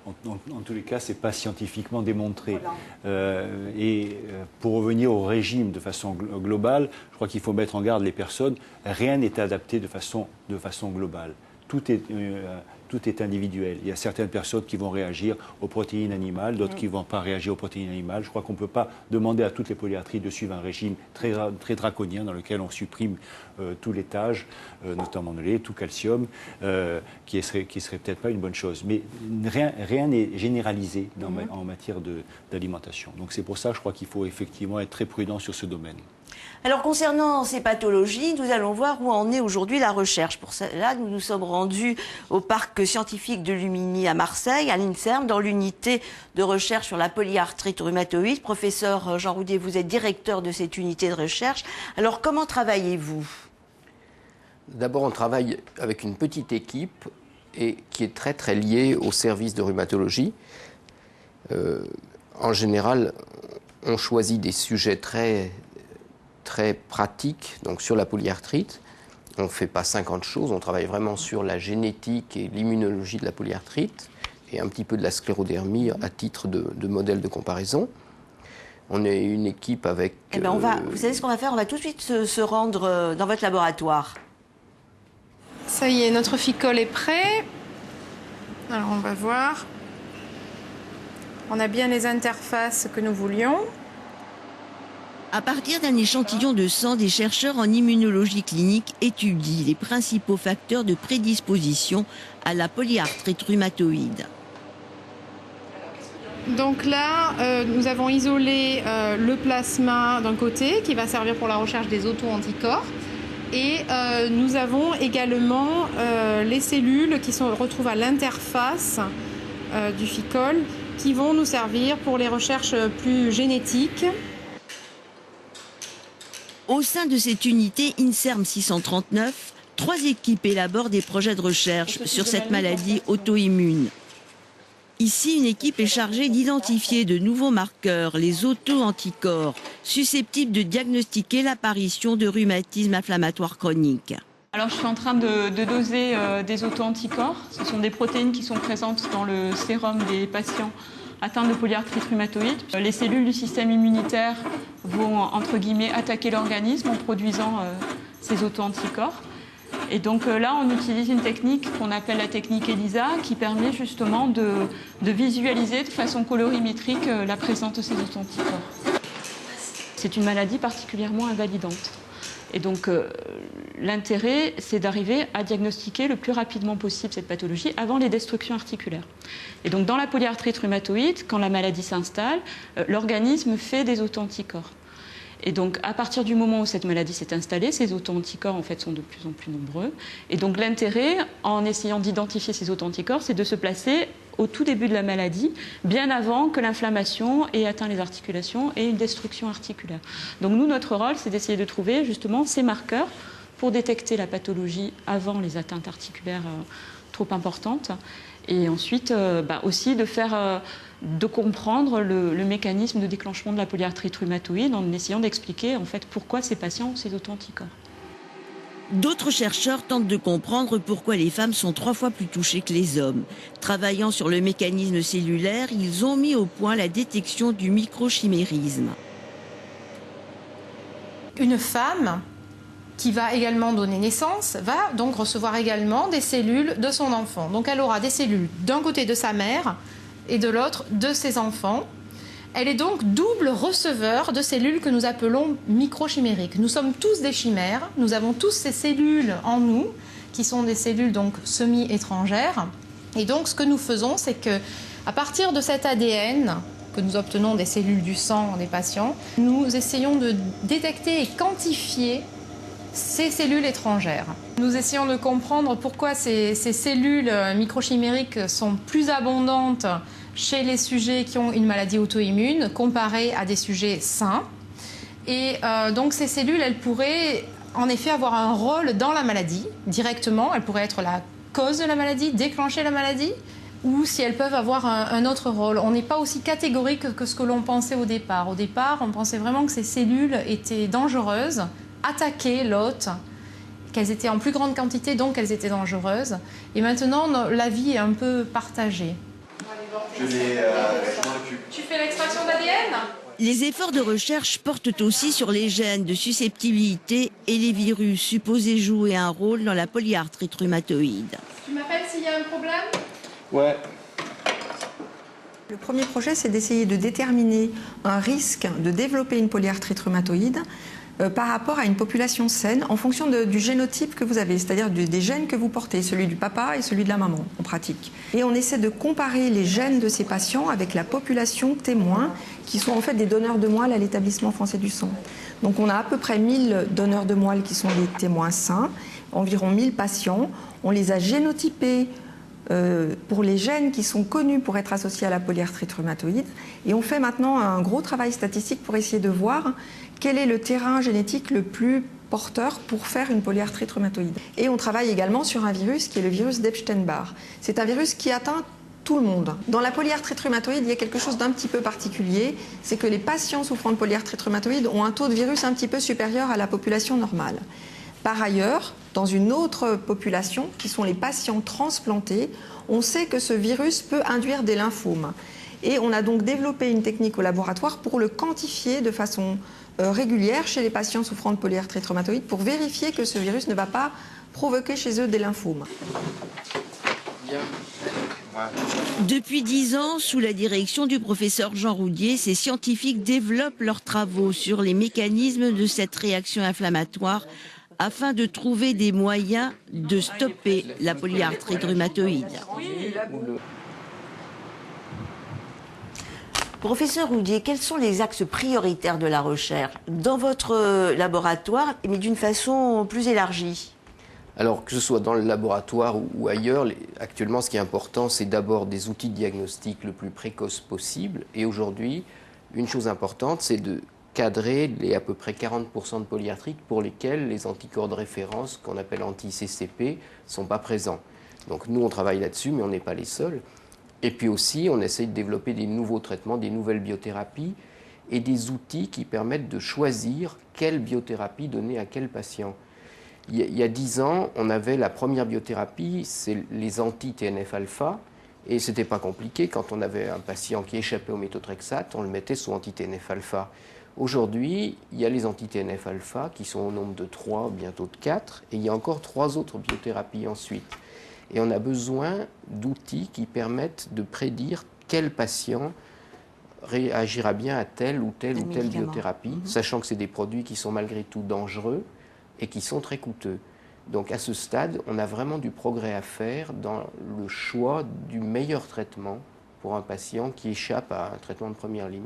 En tous les cas, ce n'est pas scientifiquement démontré. Pour revenir au régime de façon globale, je crois qu'il faut mettre en garde les personnes. Rien n'est adapté de façon globale. Tout est individuel. Il y a certaines personnes qui vont réagir aux protéines animales, d'autres qui ne vont pas réagir aux protéines animales. Je crois qu'on ne peut pas demander à toutes les polyarthrites de suivre un régime très draconien dans lequel on supprime tout laitage, notamment le lait, tout calcium, qui serait peut-être pas une bonne chose. Mais rien n'est généralisé en matière d'alimentation. Donc c'est pour ça que je crois qu'il faut effectivement être très prudent sur ce domaine. Alors, concernant ces pathologies, nous allons voir où en est aujourd'hui la recherche. Pour cela, nous nous sommes rendus au parc scientifique de Lumini à Marseille, à l'INSERM, dans l'unité de recherche sur la polyarthrite rhumatoïde. Professeur Jean Roudier, vous êtes directeur de cette unité de recherche. Alors, comment travaillez-vous? D'abord, on travaille avec une petite équipe et qui est très très liée au service de rhumatologie. En général, on choisit des sujets très pratique, donc sur la polyarthrite. On ne fait pas 50 choses, on travaille vraiment sur la génétique et l'immunologie de la polyarthrite et un petit peu de la sclérodermie à titre de modèle de comparaison. On est une équipe avec... vous savez ce qu'on va faire? On va tout de suite se rendre dans votre laboratoire. Ça y est, notre ficole est prêt. Alors on va voir. On a bien les interfaces que nous voulions. À partir d'un échantillon de sang, des chercheurs en immunologie clinique étudient les principaux facteurs de prédisposition à la polyarthrite rhumatoïde. Donc là, nous avons isolé le plasma d'un côté qui va servir pour la recherche des auto-anticorps. Et nous avons également les cellules qui se retrouvent à l'interface du ficole qui vont nous servir pour les recherches plus génétiques. Au sein de cette unité INSERM 639, 3 équipes élaborent des projets de recherche sur cette maladie auto-immune. Ici, une équipe est chargée d'identifier de nouveaux marqueurs, les auto-anticorps, susceptibles de diagnostiquer l'apparition de rhumatisme inflammatoire chronique. Alors, je suis en train de doser des auto-anticorps. Ce sont des protéines qui sont présentes dans le sérum des patients atteints de polyarthrite rhumatoïde. Les cellules du système immunitaire vont, entre guillemets, attaquer l'organisme en produisant ces auto-anticorps. Et donc là, on utilise une technique qu'on appelle la technique ELISA, qui permet justement de visualiser de façon colorimétrique la présence de ces auto-anticorps. C'est une maladie particulièrement invalidante. Et donc, l'intérêt, c'est d'arriver à diagnostiquer le plus rapidement possible cette pathologie avant les destructions articulaires. Et donc, dans la polyarthrite rhumatoïde, quand la maladie s'installe, l'organisme fait des auto-anticorps. Et donc, à partir du moment où cette maladie s'est installée, ces auto-anticorps, en fait, sont de plus en plus nombreux. Et donc, l'intérêt, en essayant d'identifier ces auto-anticorps, c'est de se placer au tout début de la maladie, bien avant que l'inflammation ait atteint les articulations et une destruction articulaire. Donc nous, notre rôle, c'est d'essayer de trouver justement ces marqueurs pour détecter la pathologie avant les atteintes articulaires trop importantes. Et ensuite, aussi de comprendre le mécanisme de déclenchement de la polyarthrite rhumatoïde en essayant d'expliquer en fait pourquoi ces patients ont ces auto-anticorps. D'autres chercheurs tentent de comprendre pourquoi les femmes sont 3 fois plus touchées que les hommes. Travaillant sur le mécanisme cellulaire, ils ont mis au point la détection du microchimérisme. Une femme qui va également donner naissance va donc recevoir également des cellules de son enfant. Donc elle aura des cellules d'un côté de sa mère et de l'autre de ses enfants. Elle est donc double receveur de cellules que nous appelons microchimériques. Nous sommes tous des chimères, nous avons tous ces cellules en nous, qui sont des cellules donc semi-étrangères. Et donc ce que nous faisons, c'est qu'à partir de cet ADN que nous obtenons des cellules du sang des patients, nous essayons de détecter et quantifier ces cellules étrangères. Nous essayons de comprendre pourquoi ces cellules microchimériques sont plus abondantes chez les sujets qui ont une maladie auto-immune comparé à des sujets sains. Et donc ces cellules, elles pourraient en effet avoir un rôle dans la maladie directement. Elles pourraient être la cause de la maladie, déclencher la maladie, ou si elles peuvent avoir un autre rôle. On n'est pas aussi catégorique que ce que l'on pensait au départ. Au départ, on pensait vraiment que ces cellules étaient dangereuses, attaquaient l'hôte, qu'elles étaient en plus grande quantité, donc qu'elles étaient dangereuses. Et maintenant, l'avis est un peu partagé. Je m'en occupe. Tu fais l'extraction d'ADN? Les efforts de recherche portent aussi sur les gènes de susceptibilité et les virus supposés jouer un rôle dans la polyarthrite rhumatoïde. Tu m'appelles s'il y a un problème? Ouais. Le premier projet, c'est d'essayer de déterminer un risque de développer une polyarthrite rhumatoïde par rapport à une population saine en fonction du génotype que vous avez, c'est-à-dire des gènes que vous portez, celui du papa et celui de la maman en pratique. Et on essaie de comparer les gènes de ces patients avec la population témoin qui sont en fait des donneurs de moelle à l'établissement français du sang. Donc on a à peu près 1000 donneurs de moelle qui sont des témoins sains, environ 1000 patients. On les a génotypés pour les gènes qui sont connus pour être associés à la polyarthrite rhumatoïde. Et on fait maintenant un gros travail statistique pour essayer de voir quel est le terrain génétique le plus porteur pour faire une polyarthrite rhumatoïde. Et on travaille également sur un virus qui est le virus d'Epstein-Barr. C'est un virus qui atteint tout le monde. Dans la polyarthrite rhumatoïde, il y a quelque chose d'un petit peu particulier, c'est que les patients souffrant de polyarthrite rhumatoïde ont un taux de virus un petit peu supérieur à la population normale. Par ailleurs, dans une autre population, qui sont les patients transplantés, on sait que ce virus peut induire des lymphomes. Et on a donc développé une technique au laboratoire pour le quantifier de façon régulière chez les patients souffrant de polyarthrite rhumatoïde pour vérifier que ce virus ne va pas provoquer chez eux des lymphomes. Depuis 10 ans, sous la direction du professeur Jean Roudier, ces scientifiques développent leurs travaux sur les mécanismes de cette réaction inflammatoire afin de trouver des moyens de stopper la polyarthrite rhumatoïde. Professeur Roudier, quels sont les axes prioritaires de la recherche dans votre laboratoire, mais d'une façon plus élargie? Alors, que ce soit dans le laboratoire ou ailleurs, actuellement, ce qui est important, c'est d'abord des outils de diagnostic le plus précoce possible. Et aujourd'hui, une chose importante, c'est de cadrer les à peu près 40% de polyarthrite pour lesquels les anticorps de référence, qu'on appelle anti-CCP, ne sont pas présents. Donc nous, on travaille là-dessus, mais on n'est pas les seuls. Et puis aussi, on essaye de développer des nouveaux traitements, des nouvelles biothérapies et des outils qui permettent de choisir quelle biothérapie donner à quel patient. Il y a 10 ans, on avait la première biothérapie, c'est les anti-TNF-alpha. Et ce n'était pas compliqué. Quand on avait un patient qui échappait au méthotrexate, on le mettait sous anti-TNF-alpha. Aujourd'hui, il y a les anti-TNF-alpha qui sont au nombre de 3, bientôt de 4, et il y a encore 3 autres biothérapies ensuite. Et on a besoin d'outils qui permettent de prédire quel patient réagira bien à telle ou telle biothérapie, sachant que c'est des produits qui sont malgré tout dangereux et qui sont très coûteux. Donc à ce stade, on a vraiment du progrès à faire dans le choix du meilleur traitement pour un patient qui échappe à un traitement de première ligne.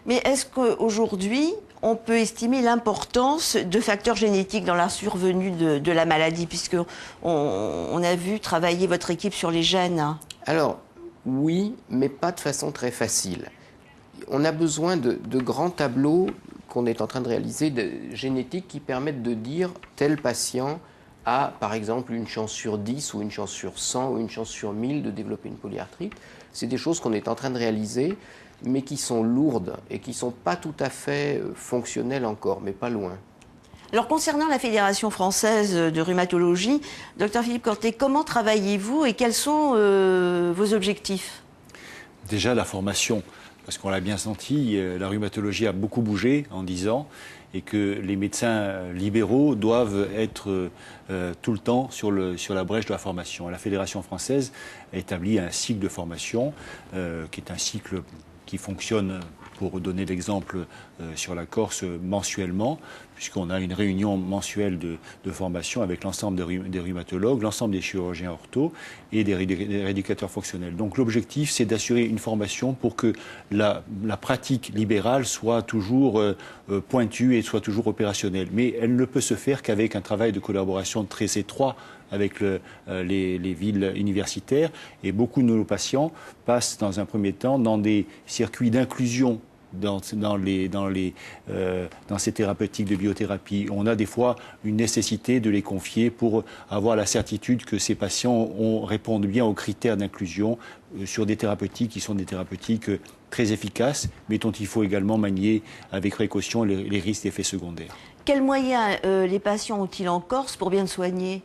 Mais est-ce qu'aujourd'hui, on peut estimer l'importance de facteurs génétiques dans la survenue de la maladie, puisqu'on a vu travailler votre équipe sur les gènes? Alors, oui, mais pas de façon très facile. On a besoin de grands tableaux qu'on est en train de réaliser, de génétiques qui permettent de dire tel patient a, par exemple, une chance sur 10 ou une chance sur 100 ou une chance sur 1000 de développer une polyarthrite. C'est des choses qu'on est en train de réaliser, mais qui sont lourdes et qui ne sont pas tout à fait fonctionnelles encore, mais pas loin. Alors, concernant la Fédération française de rhumatologie, Dr Philippe Cortet, comment travaillez-vous et quels sont vos objectifs? Déjà, la formation, parce qu'on l'a bien senti, la rhumatologie a beaucoup bougé en 10 ans et que les médecins libéraux doivent être tout le temps sur la brèche de la formation. La Fédération française a établi un cycle de formation qui est un cycle qui fonctionne, pour donner l'exemple sur la Corse, mensuellement, puisqu'on a une réunion mensuelle de formation avec l'ensemble des rhumatologues, l'ensemble des chirurgiens ortho et des rééducateurs fonctionnels. Donc l'objectif, c'est d'assurer une formation pour que la pratique libérale soit toujours pointue et soit toujours opérationnelle. Mais elle ne peut se faire qu'avec un travail de collaboration très étroit avec les villes universitaires. Et beaucoup de nos patients passent dans un premier temps dans des circuits d'inclusion dans ces thérapeutiques de biothérapie. On a des fois une nécessité de les confier pour avoir la certitude que ces patients répondent bien aux critères d'inclusion sur des thérapeutiques qui sont des thérapeutiques très efficaces, mais dont il faut également manier avec précaution les risques d'effets secondaires. Quels moyens les patients ont-ils en Corse pour bien soigner?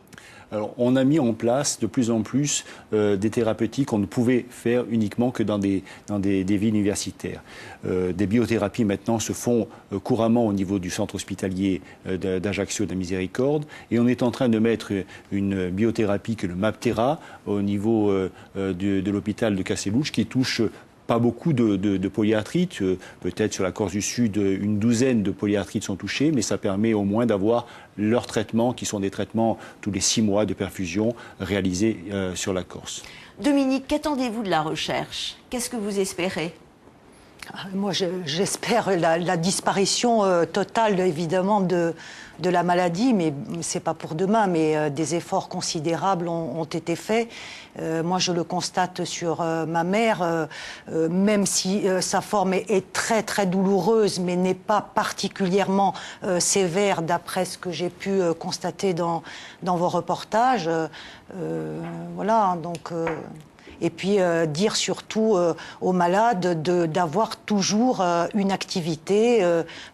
Alors, on a mis en place de plus en plus des thérapeutiques qu'on ne pouvait faire uniquement que dans des villes universitaires. Des biothérapies maintenant se font couramment au niveau du centre hospitalier d'Ajaccio de la Miséricorde, et on est en train de mettre une biothérapie que le MAPTERA au niveau de l'hôpital de Castellucci, qui touche pas beaucoup de polyarthrites, peut-être sur la Corse du Sud, une douzaine de polyarthrites sont touchés, mais ça permet au moins d'avoir leurs traitements, qui sont des traitements tous les 6 mois de perfusion réalisés sur la Corse. Dominique, qu'attendez-vous de la recherche? Qu'est-ce que vous espérez? Moi, j'espère la disparition totale, évidemment, de la maladie, mais ce n'est pas pour demain, mais des efforts considérables ont été faits. Moi, je le constate sur ma mère, même si sa forme est très, très douloureuse, mais n'est pas particulièrement sévère, d'après ce que j'ai pu constater dans vos reportages. Voilà, donc... Et puis dire surtout aux malades d'avoir toujours une activité,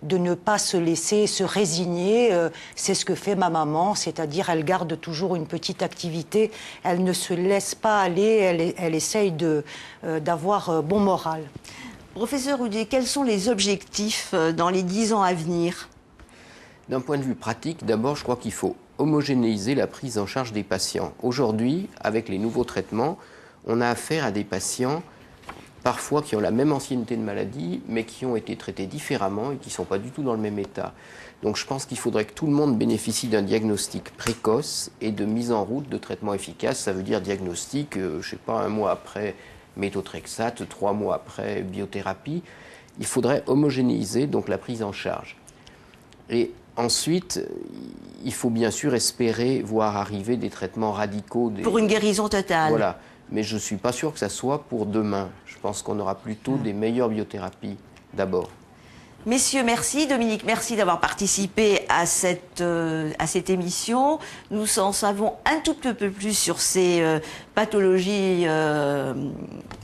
de ne pas se laisser se résigner. C'est ce que fait ma maman, c'est-à-dire elle garde toujours une petite activité, elle ne se laisse pas aller, elle essaye d'avoir bon moral. Professeur Roudier, quels sont les objectifs dans les 10 ans à venir? D'un point de vue pratique, d'abord, je crois qu'il faut homogénéiser la prise en charge des patients. Aujourd'hui, avec les nouveaux traitements, on a affaire à des patients, parfois qui ont la même ancienneté de maladie, mais qui ont été traités différemment et qui ne sont pas du tout dans le même état. Donc je pense qu'il faudrait que tout le monde bénéficie d'un diagnostic précoce et de mise en route de traitements efficaces. Ça veut dire diagnostic, je ne sais pas, 1 mois après méthotrexate, 3 mois après biothérapie. Il faudrait homogénéiser donc la prise en charge. Et ensuite, il faut bien sûr espérer voir arriver des traitements radicaux. Pour une guérison totale. Voilà. Mais je ne suis pas sûr que ça soit pour demain. Je pense qu'on aura plutôt des meilleures biothérapies d'abord. Messieurs, merci. Dominique, merci d'avoir participé à cette émission. Nous en savons un tout petit peu plus sur ces pathologies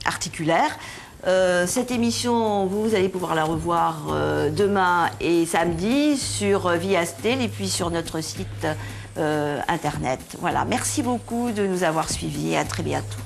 articulaires. Cette émission, vous allez pouvoir la revoir demain et samedi sur Viastel et puis sur notre site internet. Voilà, merci beaucoup de nous avoir suivis et à très bientôt.